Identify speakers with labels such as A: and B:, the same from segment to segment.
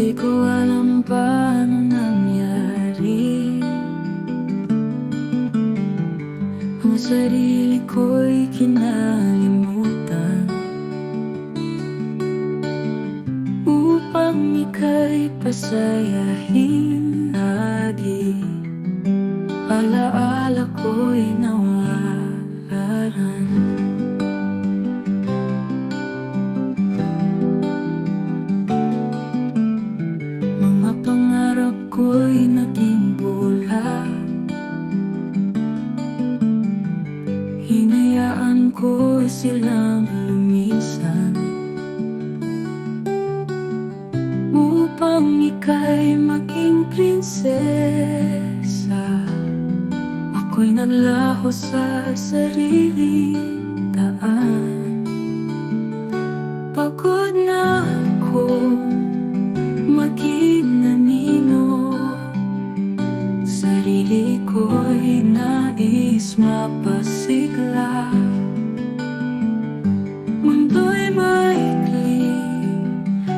A: Di ko alam paano nangyari. Ang sarili ko'y kinalimutan upang ika'y pasayahin lagi. Alaala ko'y nawalan. Mga pangarap ko'y naging bula. Hinayaan ko silang lumisan upang ika'y maging prinsesa. Ako'y naglaho sa sariling daan. Pagod na akong maging anino. Sarili ko'y nais mapasigla. Mundo'y maikli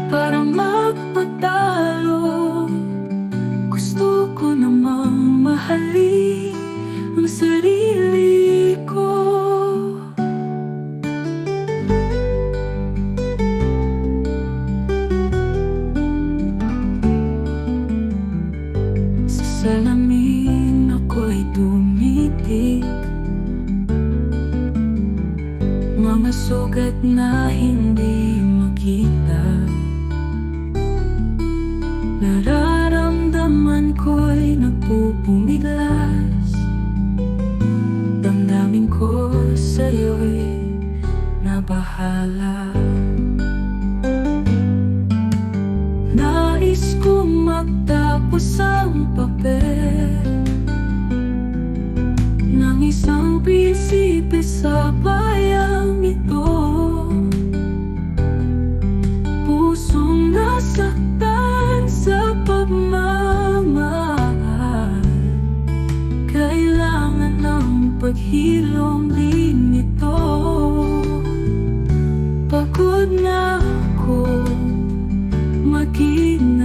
A: para magpatalo. Gusto ko namang mahalin ang sarili ko. Sa salamin ako'y tumitik, mga sugat na hindi makita. Nararamdaman ko'y nagpupumiglas. Damdamin ko sa'yo'y nabahala. Nais kong magtapos ang papel ng isang prinsipe sa bayang ito. Pusong nasaktan sa pagmamahal, kailangan ng paghilom din ito. Pagod na ako maging